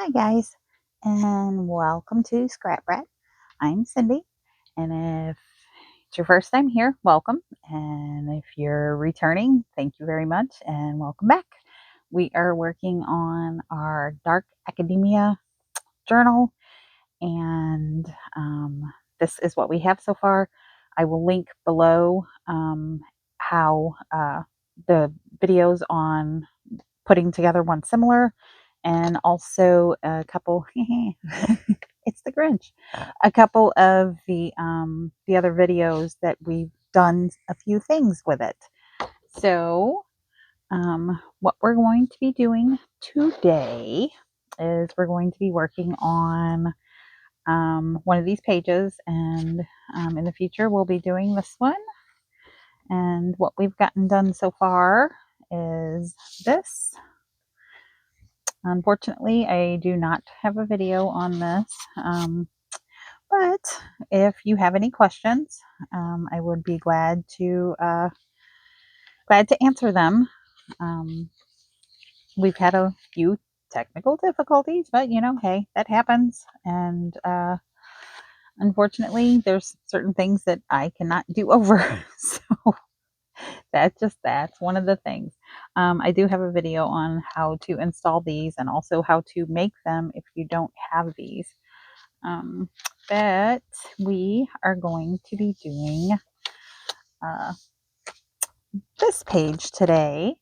Hi guys, and welcome to Scrap Rat. I'm Cindy, and if it's your first time here, welcome. And if you're returning, thank you very much and welcome back. We are working on our Dark Academia journal, and this is what we have so far. I will link below how the videos on putting together one similar, and also a couple it's the Grinch, a couple of the other videos that we've done a few things with it. So what we're going to be doing today is we're going to be working on one of these pages, and in the future we'll be doing this one. And what we've gotten done so far is this. Unfortunately, I do not have a video on this, but if you have any questions, I would be glad to answer them. We've had a few technical difficulties, but hey, that happens. And unfortunately, there's certain things that I cannot do over. So that's one of the things. I do have a video on how to install these and also how to make them if you don't have these. Um, but we are going to be doing uh, this page today.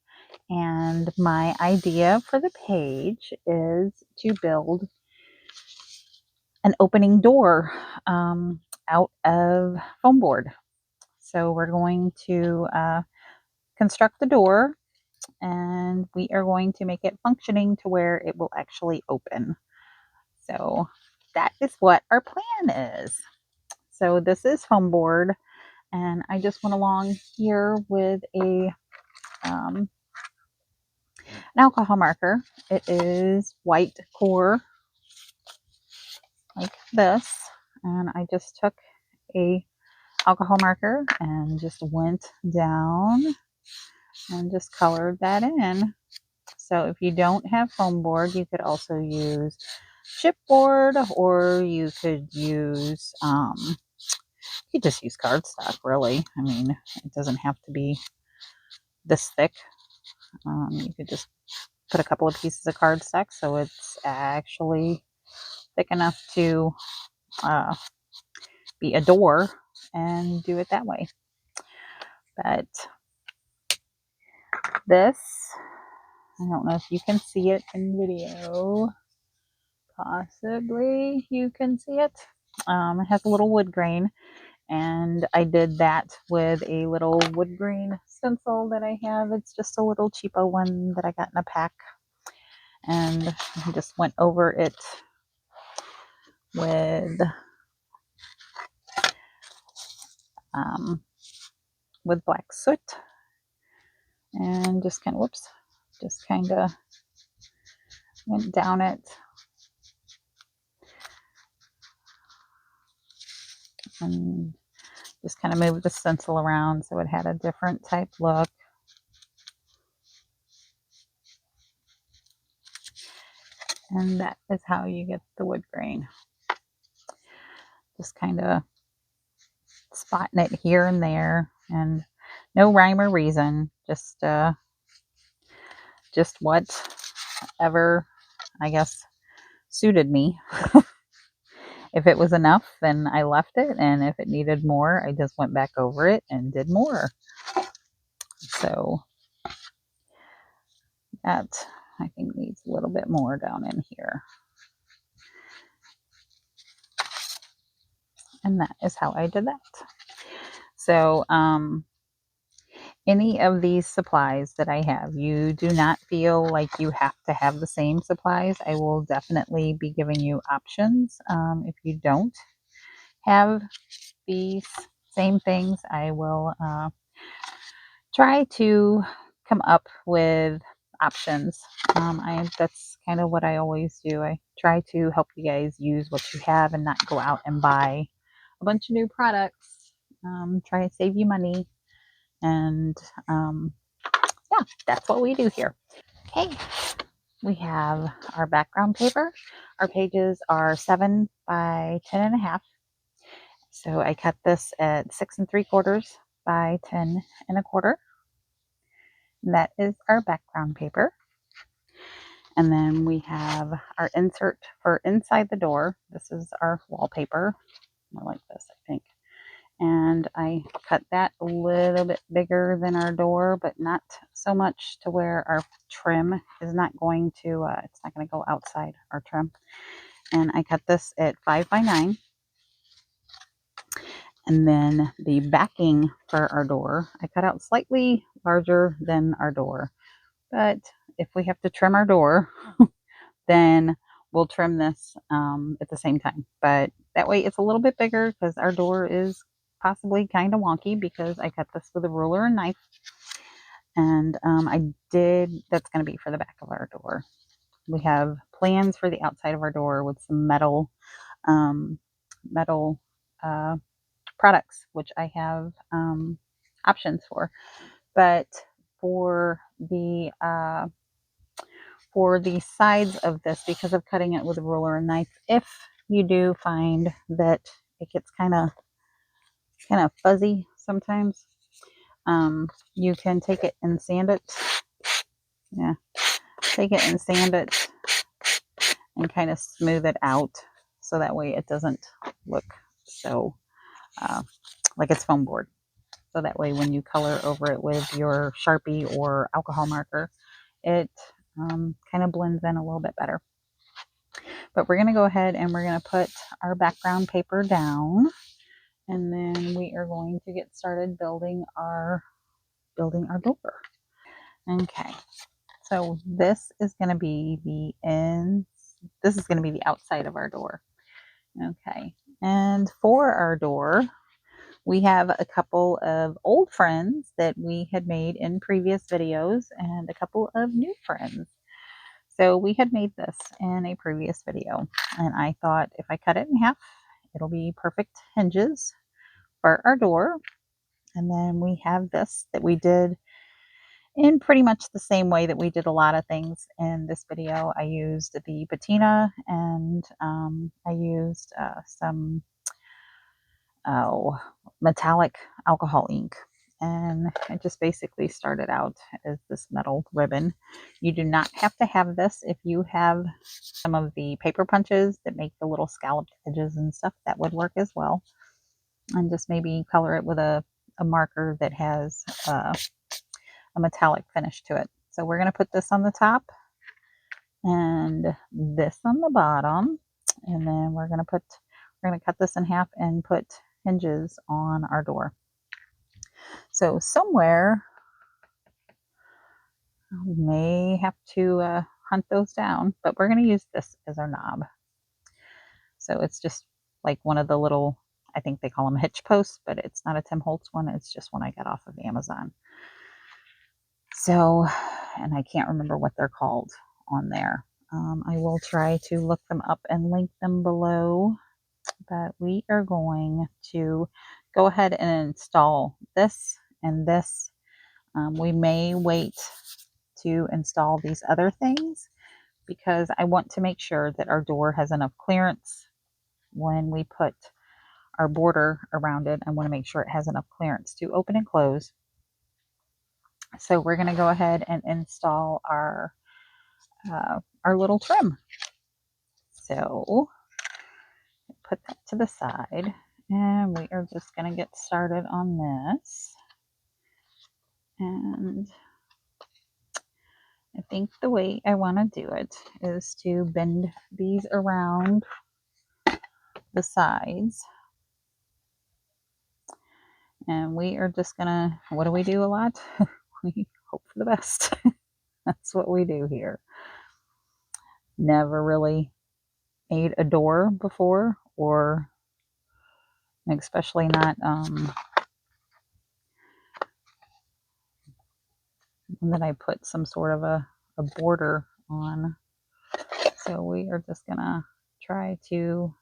And my idea for the page is to build an opening door out of foam board. So we're going to construct the door, and we are going to make it functioning to where it will actually open. So that is what our plan is. So this is foam board, and I just went along here with an alcohol marker. It is white core like this, and I just took a alcohol marker and just went down and just colored that in. So if you don't have foam board, you could also use chipboard, or you could use you just use cardstock, really. I mean, it doesn't have to be this thick. You could just put a couple of pieces of cardstock so it's actually thick enough to be a door, and do it that way. But this, I don't know if you can see it in video. Possibly you can see it. It has a little wood grain, and I did that with a little wood grain stencil that I have. It's just a little cheapo one that I got in a pack, and I just went over it with black soot, and just kind of went down it, and just kind of moved the stencil around so it had a different type look. And that is how you get the wood grain. Just kind of spotting it here and there, and no rhyme or reason, just whatever, I guess, suited me. If it was enough, then I left it, and if it needed more, I just went back over it and did more. So that, I think, needs a little bit more down in here. And that is how I did that. So any of these supplies that I have, you do not feel like you have to have the same supplies. I will definitely be giving you options. If you don't have these same things, I will try to come up with options. That's kind of what I always do. I try to help you guys use what you have and not go out and buy a bunch of new products. Try to save you money, and yeah, that's what we do here. Okay, we have our background paper. Our pages are 7 by 10.5. So I cut this at 6 3/4 by 10 1/4. That is our background paper. And then we have our insert for inside the door. This is our wallpaper, more like this, I think. And I cut that a little bit bigger than our door, but not so much to where our trim is not going to, it's not going to go outside our trim. And I cut this at 5 by 9. And then the backing for our door, I cut out slightly larger than our door. But if we have to trim our door, then we'll trim this at the same time. But that way it's a little bit bigger because our door is possibly kind of wonky because I cut this with a ruler and knife. And that's going to be for the back of our door. We have plans for the outside of our door with some metal products, which I have options for. But for the sides of this, because of cutting it with a ruler and knife, if you do find that it gets kind of fuzzy sometimes, you can take it and sand it. Yeah, take it and sand it and kind of smooth it out so that way it doesn't look so like it's foam board. So that way when you color over it with your Sharpie or alcohol marker, it kind of blends in a little bit better. But we're going to go ahead and we're going to put our background paper down, and then we are going to get started building our door. Okay, so this is going to be the outside of our door. Okay, and for our door, we have a couple of old friends that we had made in previous videos and a couple of new friends. So we had made this in a previous video, and I thought if I cut it in half, it'll be perfect hinges for our door. And then we have this that we did in pretty much the same way that we did a lot of things in this video. I used the patina, and I used some metallic alcohol ink. And it just basically started out as this metal ribbon. You do not have to have this. If you have some of the paper punches that make the little scalloped edges and stuff, that would work as well. And just maybe color it with a marker that has a metallic finish to it. So we're going to put this on the top and this on the bottom. And then we're going to cut this in half and put hinges on our door. So somewhere we may have to hunt those down, but we're going to use this as our knob. So it's just like one of the little, I think they call them hitch posts, but it's not a Tim Holtz one. It's just one I got off of Amazon. So, and I can't remember what they're called on there. I will try to look them up and link them below, but we are going to go ahead and install this and this. We may wait to install these other things because I want to make sure that our door has enough clearance when we put our border around it. I want to make sure it has enough clearance to open and close. So we're going to go ahead and install our little trim. So put that to the side, and we are just going to get started on this. And I think the way I want to do it is to bend these around the sides. And we are just gonna, what do we do a lot? We hope for the best. That's what we do here. Never really made a door before, or especially not that I put some sort of a border on. So we are just gonna try to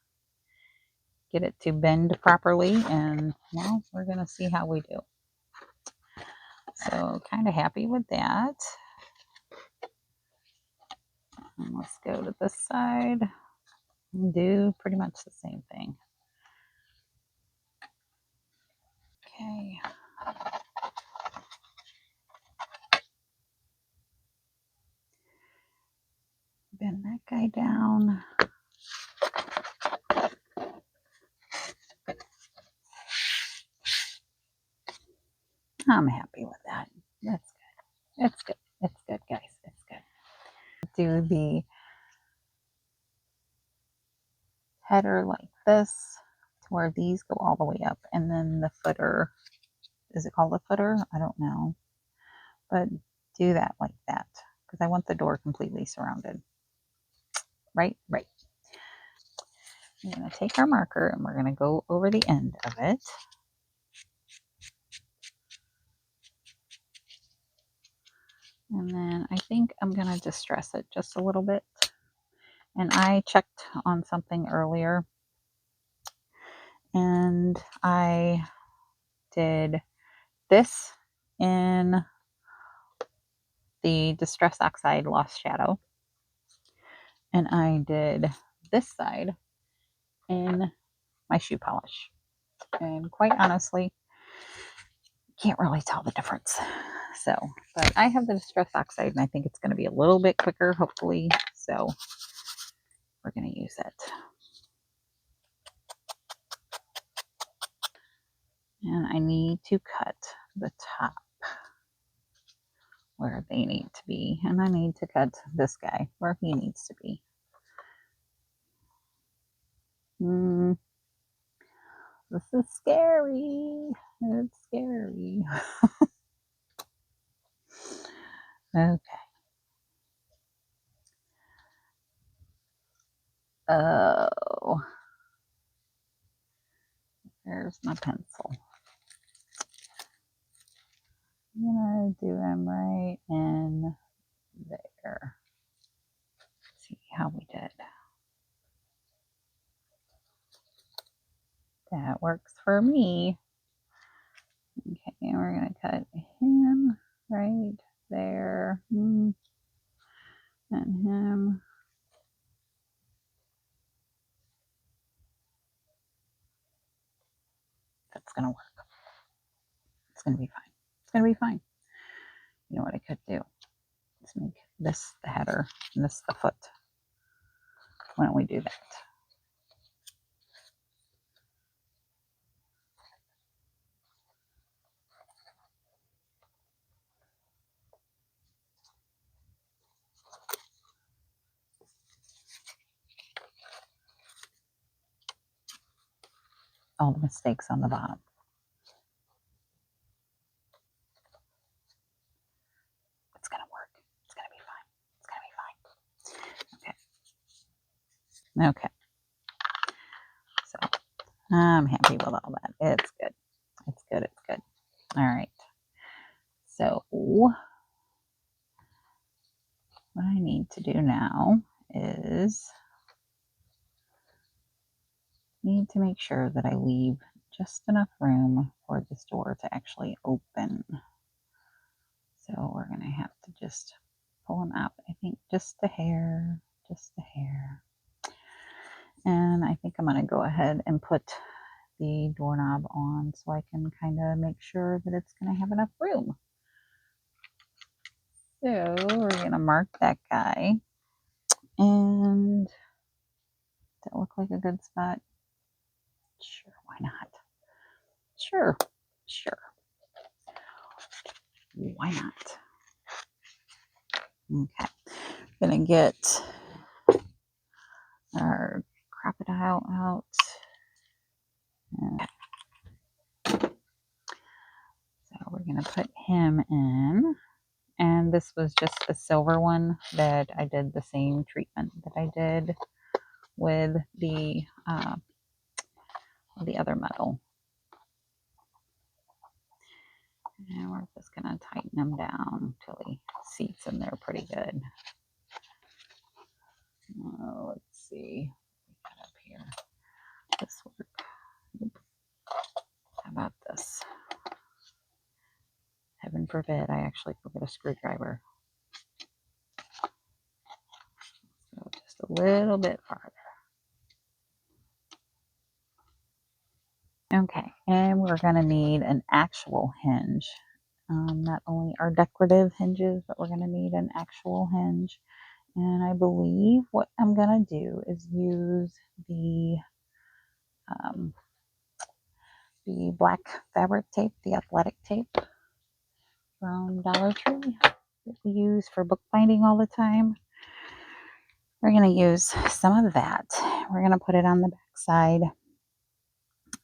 get it to bend properly, and well, we're gonna see how we do. So kind of happy with that. And let's go to this side and do pretty much the same thing. Okay. Bend that guy down. I'm happy with that. That's good. It's good. It's good, guys. It's good. Do the header like this to where these go all the way up, and then the footer, is it called a footer? I don't know, but do that like that because I want the door completely surrounded. Right. I'm going to take our marker and we're going to go over the end of it. And then I think I'm going to distress it just a little bit. And I checked on something earlier, and I did this in the Distress Oxide Lost Shadow, and I did this side in my shoe polish. And quite honestly, can't really tell the difference. So, but I have the Distress Oxide, and I think it's going to be a little bit quicker, hopefully. So we're going to use it. And I need to cut the top where they need to be. And I need to cut this guy where he needs to be. This is scary. It's scary. Okay. Oh, there's my pencil. I'm gonna do them right in there. See how we did. That works for me. Okay, and we're gonna cut him right there. And him. That's gonna work. It's gonna be fine. It's gonna be fine. You know what I could do? Let's make this the header and this the foot. Why don't we do that? All the mistakes on the bottom. It's gonna work. It's gonna be fine. It's gonna be fine. Okay. So I'm happy with all that. It's good. It's good. It's good. All right. So what I need to do now is need to make sure that I leave just enough room for this door to actually open. So we're going to have to just pull them out. I think just a hair, just a hair. And I think I'm going to go ahead and put the doorknob on so I can kind of make sure that it's going to have enough room. So we're going to mark that guy. And does that look like a good spot? Sure, why not? Sure. Why not? Okay. Gonna get our crocodile out. Okay. So we're gonna put him in. And this was just a silver one that I did the same treatment that I did with the other metal. And we're just gonna tighten him down until he seats in there pretty good. Let's see. Got up here. This work. How about this? Heaven forbid I actually go get a screwdriver. little bit farther. Okay, and we're going to need an actual hinge. Not only our decorative hinges, but we're going to need an actual hinge. And I believe what I'm going to do is use um, the black fabric tape, the athletic tape from Dollar Tree that we use for bookbinding all the time. We're going to use some of that. We're going to put it on the back side,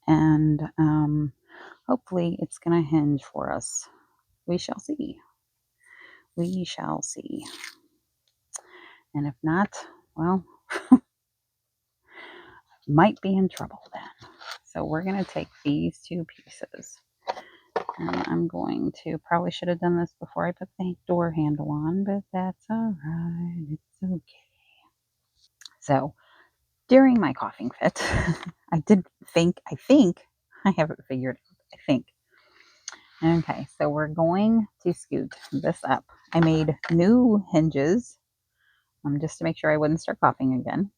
and hopefully it's going to hinge for us. We shall see. We shall see. And if not, well, might be in trouble then. So we're going to take these two pieces. And I'm going to, probably should have done this before I put the door handle on, but that's all right. It's okay. So during my coughing fit, I think I have it figured out. I think. Okay, so we're going to scoot this up. I made new hinges just to make sure I wouldn't start coughing again.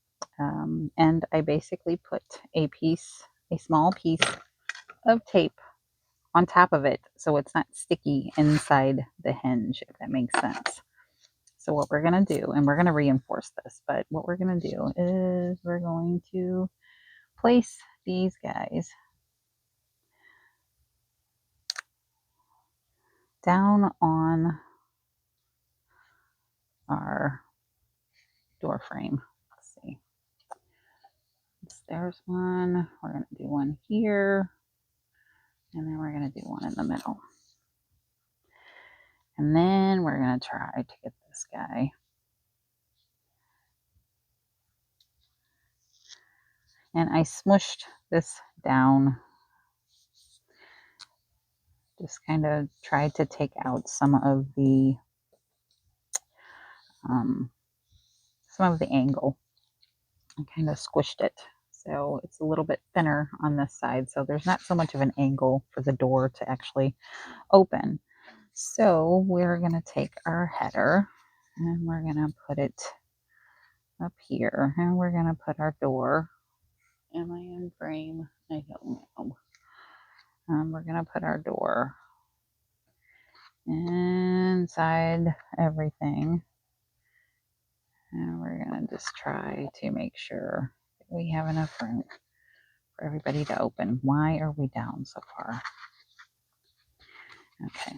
And I basically put a small piece of tape on top of it so it's not sticky inside the hinge, if that makes sense. So what we're going to do, and we're going to reinforce this, but what we're going to do is we're going to place these guys down on our door frame. Let's see. There's one. We're going to do one here. And then we're going to do one in the middle. And then we're going to try to get this guy. And I smushed this down. Just kind of tried to take out some of the angle. I kind of squished it. So it's a little bit thinner on this side. So there's not so much of an angle for the door to actually open. So we're going to take our header and we're going to put it up here. And we're going to put our door. Am I in frame? I don't know. We're going to put our door inside everything. And we're going to just try to make sure that we have enough room for everybody to open. Why are we down so far? Okay.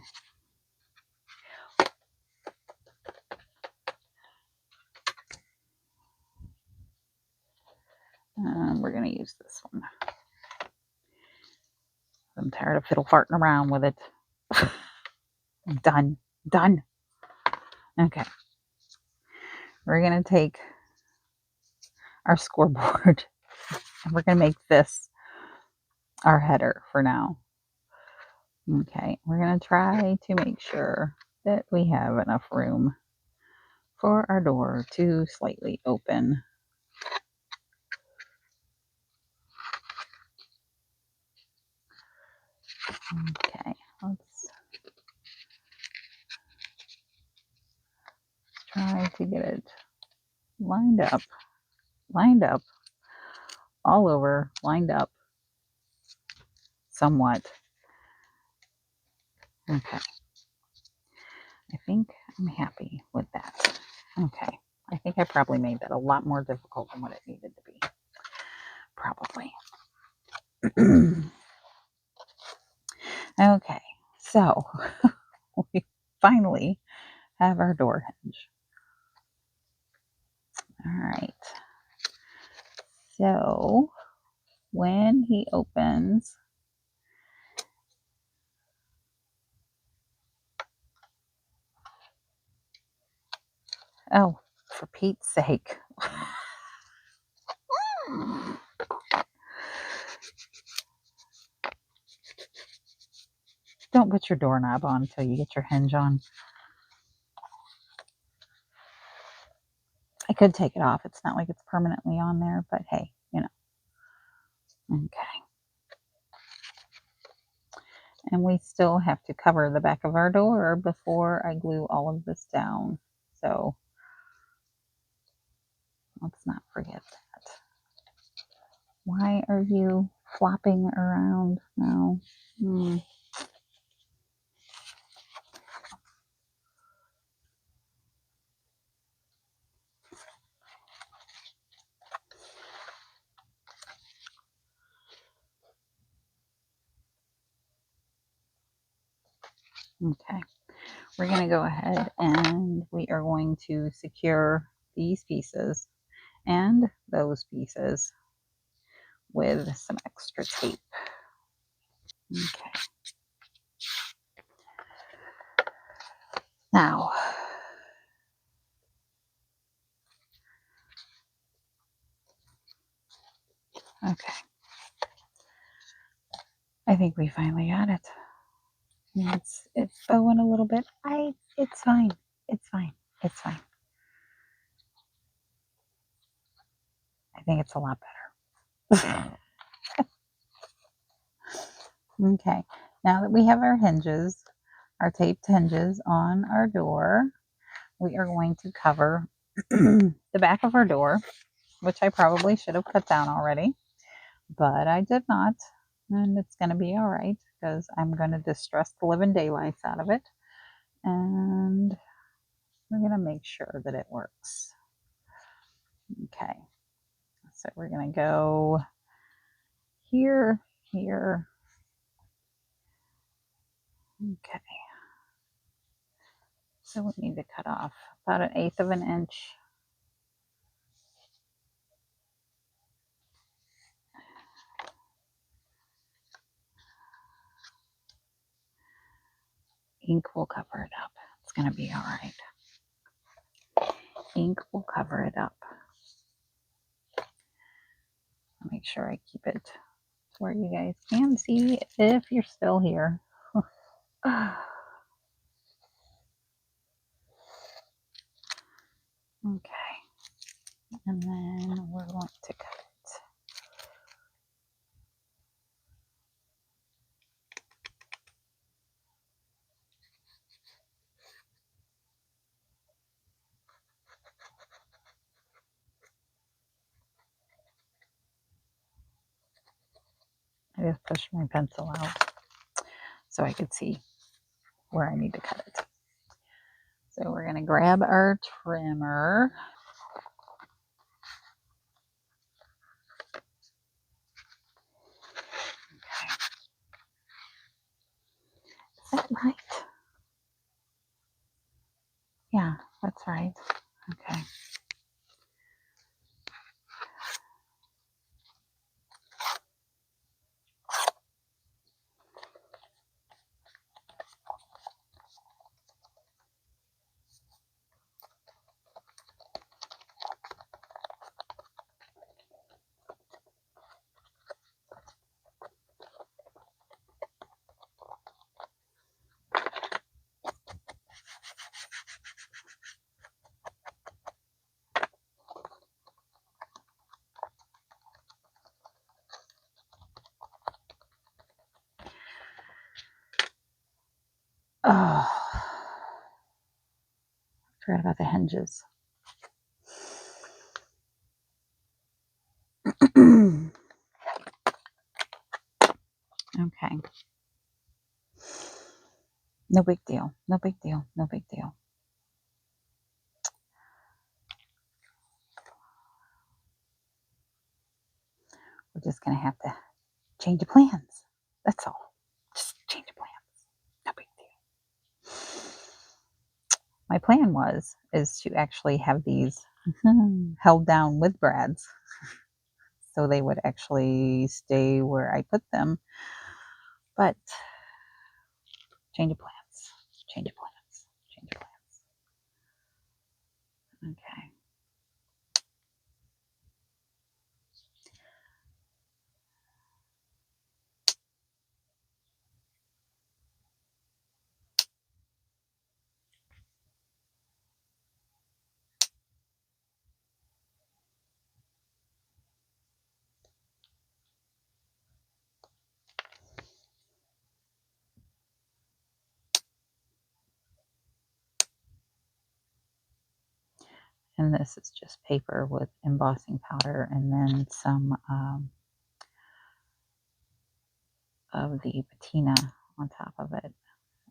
We're going to use this one. I'm tired of fiddle farting around with it. Done. Okay. We're going to take our scoreboard and we're going to make this our header for now. Okay. We're going to try to make sure that we have enough room for our door to slightly open. Okay. Let's try to get it lined up, all over, lined up somewhat. Okay. I think I'm happy with that. Okay. I think I probably made that a lot more difficult than what it needed to be. Probably. Okay. So we finally have our door hinge. All right. So when he opens, oh, for Pete's sake. Don't put your doorknob on until you get your hinge on. I could take it off. It's not like it's permanently on there, but hey, you know. Okay. And we still have to cover the back of our door before I glue all of this down. So Let's not forget that. Why are you flopping around now? Okay, we're going to go ahead and we are going to secure these pieces and those pieces with some extra tape. Okay. Now, okay. I think we finally got it. It's bowing a little bit. It's fine. It's fine. It's fine. I think it's a lot better. Okay. Now that we have our hinges, our taped hinges on our door, we are going to cover the back of our door, which I probably should have cut down already, but I did not. And it's going to be all right because I'm going to distress the living daylights out of it. And we're going to make sure that it works. Okay. So we're going to go here, here. Okay. So we need to cut off about 1/8 of an inch. Ink will cover it up. It's going to be all right. Ink will cover it up. I'll make sure I keep it where you guys can see if you're still here. Okay. And then we're going to cut it. I just pushed my pencil out so I could see where I need to cut it. So we're going to grab our trimmer. Okay. Is that right? Yeah, that's right. Okay. Oh, forgot about the hinges. Okay. No big deal. No big deal. No big deal. We're just going to have to change the plans. That's all. Just change the plans. No big deal. My plan is to actually have these held down with brads so they would actually stay where I put them. But change of plans. Change of plans. Change of plans. Okay. And this is just paper with embossing powder and then some of the patina on top of it.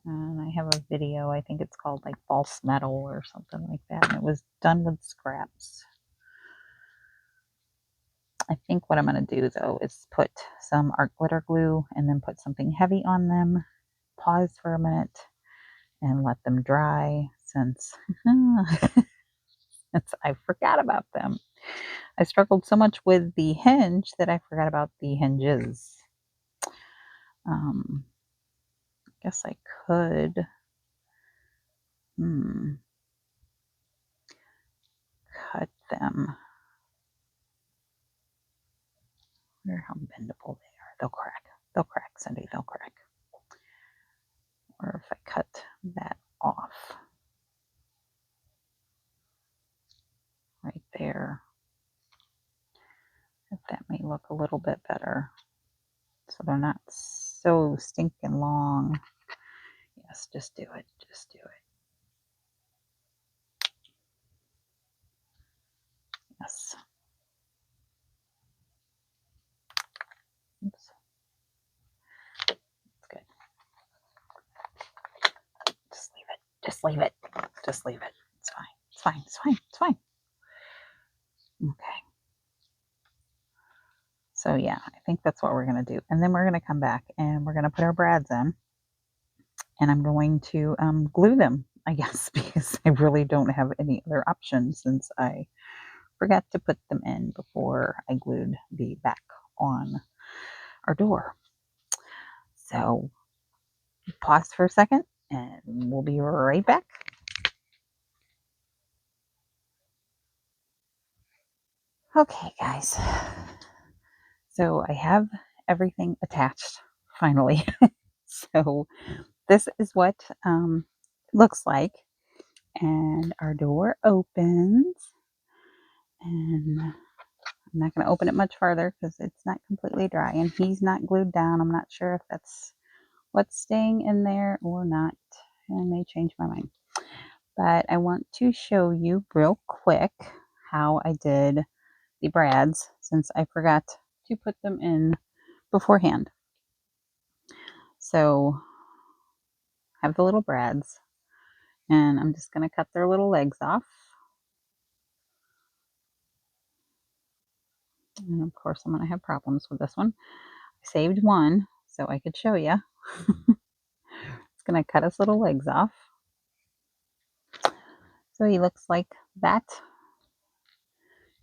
And I have a video, I think it's called like false metal or something like that. And it was done with scraps. I think what I'm going to do though is put some art glitter glue and then put something heavy on them, pause for a minute and let them dry since, since I forgot about them. I struggled so much with the hinge that I forgot about the hinges. Guess I could cut them. I wonder how bendable they are. They'll crack. They'll crack, Cindy. They'll crack. Or if I cut that off right there, if that may look a little bit better. So they're not so stinking long. Yes, just do it. Just do it. Yes. Oops. That's good. Just leave it. Just leave it. Just leave it. It's fine. It's fine. It's fine. It's fine. Okay. So yeah, I think that's what we're going to do. And then we're going to come back and we're going to put our brads in. And I'm going to glue them, I guess, because I really don't have any other options since I forgot to put them in before I glued the back on our door. So pause for a second and we'll be right back. Okay, guys. So I have everything attached finally. So this is what it looks like. And our door opens. And I'm not going to open it much farther because it's not completely dry. And he's not glued down. I'm not sure if that's what's staying in there or not. I may change my mind. But I want to show you real quick how I did the brads since I forgot to put them in beforehand. So I have the little brads and I'm just going to cut their little legs off. And of course I'm going to have problems with this one. I saved one so I could show you. It's going to cut his little legs off. So he looks like that.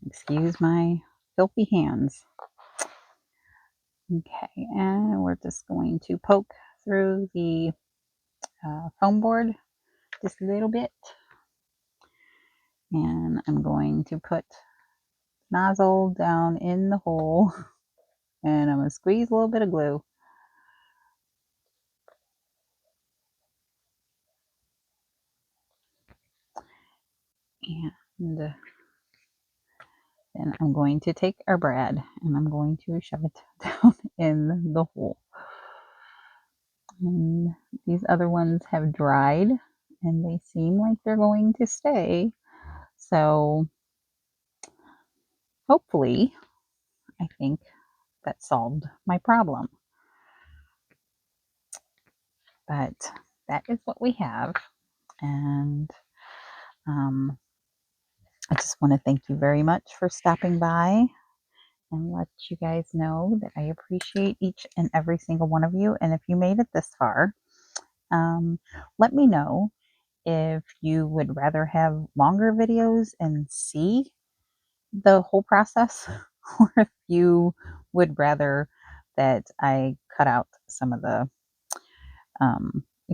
Excuse my filthy hands. Okay, and we're just going to poke through the foam board just a little bit. And I'm going to put nozzle down in the hole and I'm going to squeeze a little bit of glue. And then I'm going to take our brad and I'm going to shove it down in the hole. And these other ones have dried and they seem like they're going to stay. So hopefully, I think that solved my problem. But that is what we have. And I just want to thank you very much for stopping by and let you guys know that I appreciate each and every single one of you. And if you made it this far, let me know if you would rather have longer videos and see the whole process, or if you would rather that I cut out some of the,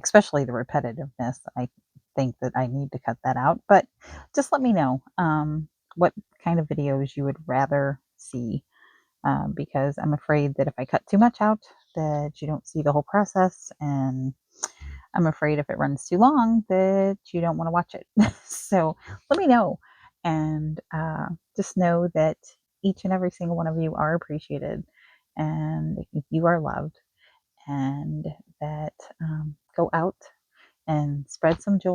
especially the repetitiveness. I think that I need to cut that out, but just let me know what kind of videos you would rather see, because I'm afraid that if I cut too much out, that you don't see the whole process, and I'm afraid if it runs too long that you don't want to watch it. So let me know, and just know that each and every single one of you are appreciated and you are loved, and that go out and spread some joy.